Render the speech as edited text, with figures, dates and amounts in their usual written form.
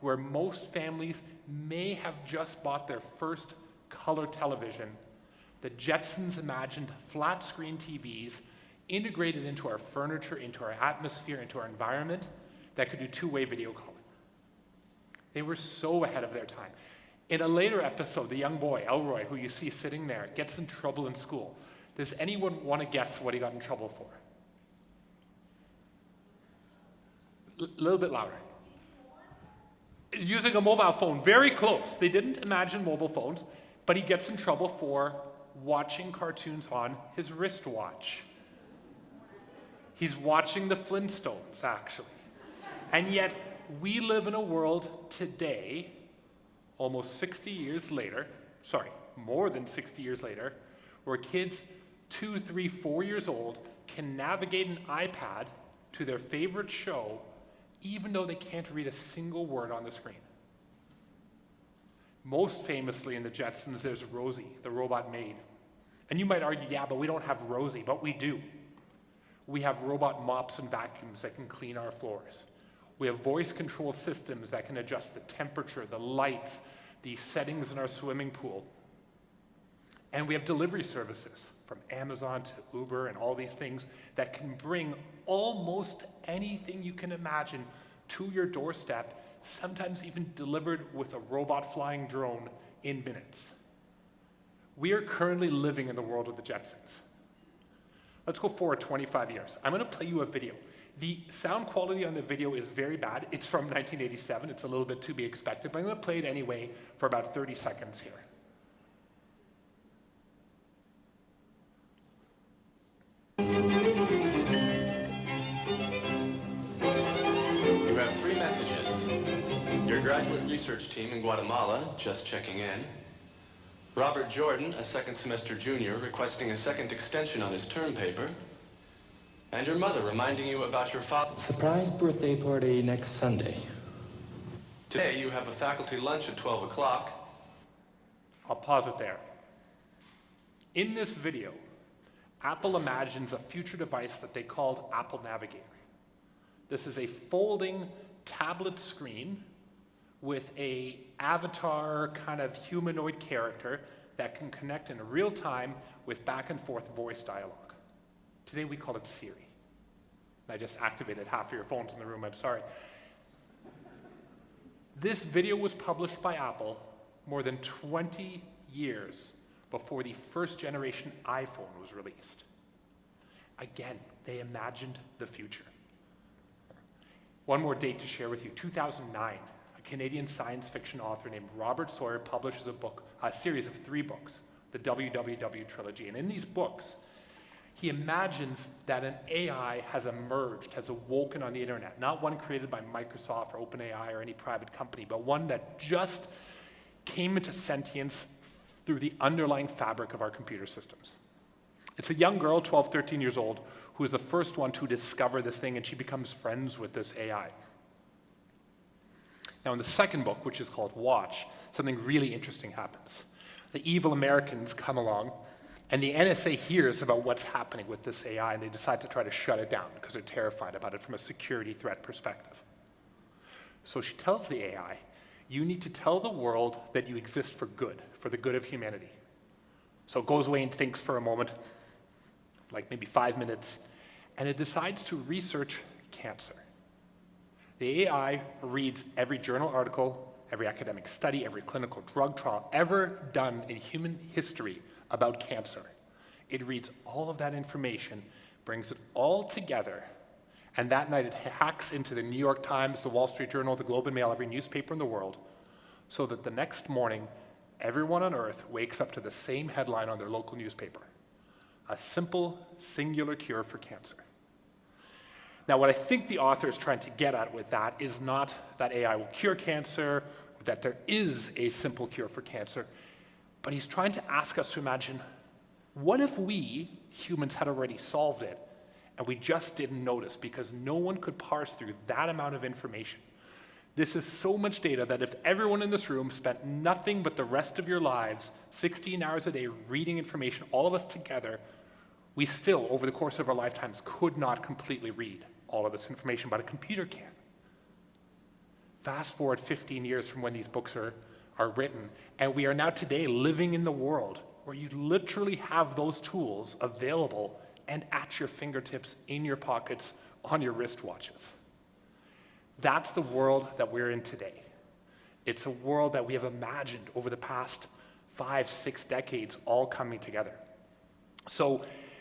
where most families may have just bought their first color television, the Jetsons imagined flat-screen TVs integrated into our furniture, into our atmosphere, into our environment that could do two-way video calling. They were so ahead of their time. In a later episode, the young boy, Elroy, who you see sitting there, gets in trouble in school. Does anyone want to guess what he got in trouble for? A little bit louder. Using a mobile phone, very close. They didn't imagine mobile phones, but he gets in trouble for watching cartoons on his wristwatch. He's watching the Flintstones, actually. And yet, we live in a world today, almost 60 years later, more than 60 years later, where kids 2, 3, 4 years old can navigate an iPad to their favorite show even though they can't read a single word on the screen. Most famously in the Jetsons, there's Rosie, the robot maid. And you might argue, yeah, but we don't have Rosie, but we do. We have robot mops and vacuums that can clean our floors. We have voice-controlled systems that can adjust the temperature, the lights, the settings in our swimming pool. And we have delivery services from Amazon to Uber and all these things that can bring almost anything you can imagine to your doorstep, sometimes even delivered with a robot flying drone in minutes. We are currently living in the world of the Jetsons. Let's go forward 25 years. I'm going to play you a video. The sound quality on the video is very bad. It's from 1987. It's a little bit to be expected, but I'm going to play it anyway for about 30 seconds here. You have 3 messages. Your graduate research team in Guatemala, just checking in. Robert Jordan, a second semester junior, requesting a second extension on his term paper. And your mother reminding you about your father's surprise birthday party next Sunday. Today you have a faculty lunch at 12 o'clock. I'll pause it there. In this video, Apple imagines a future device that they called Apple Navigator. This is a folding tablet screen with an avatar kind of humanoid character that can connect in real time with back and forth voice dialogue. Today we call it Siri. I just activated half of your phones in the room, I'm sorry. This video was published by Apple more than 20 years before the first generation iPhone was released. Again, they imagined the future. One more date to share with you, 2009. A Canadian science fiction author named Robert Sawyer publishes a series of 3 books, the WWW trilogy. And in these books, he imagines that an AI has emerged, has awoken on the internet, not one created by Microsoft or OpenAI or any private company, but one that just came into sentience through the underlying fabric of our computer systems. It's a young girl, 12, 13 years old, who is the first one to discover this thing, and she becomes friends with this AI. Now, in the second book, which is called Watch, something really interesting happens. The evil Americans come along, and the NSA hears about what's happening with this AI, and they decide to try to shut it down because they're terrified about it from a security threat perspective. So she tells the AI, you need to tell the world that you exist for good, for the good of humanity. So it goes away and thinks for a moment, like maybe 5 minutes, and it decides to research cancer. The AI reads every journal article, every academic study, every clinical drug trial ever done in human history about cancer. It reads all of that information, brings it all together, and that night it hacks into the New York Times, the Wall Street Journal, the Globe and Mail, every newspaper in the world, so that the next morning, everyone on Earth wakes up to the same headline on their local newspaper: a simple, singular cure for cancer. Now, what I think the author is trying to get at with that is not that AI will cure cancer, that there is a simple cure for cancer, but he's trying to ask us to imagine, what if we, humans, had already solved it, and we just didn't notice because no one could parse through that amount of information? This is so much data that if everyone in this room spent nothing but the rest of your lives, 16 hours a day, reading information, all of us together, we still, over the course of our lifetimes, could not completely read all of this information, but a computer can. Fast forward 15 years from when these books are written, and we are now today living in the world where you literally have those tools available and at your fingertips, in your pockets, on your wristwatches. That's the world that we're in today. It's a world that we have imagined over the past 5, 6 decades all coming together. So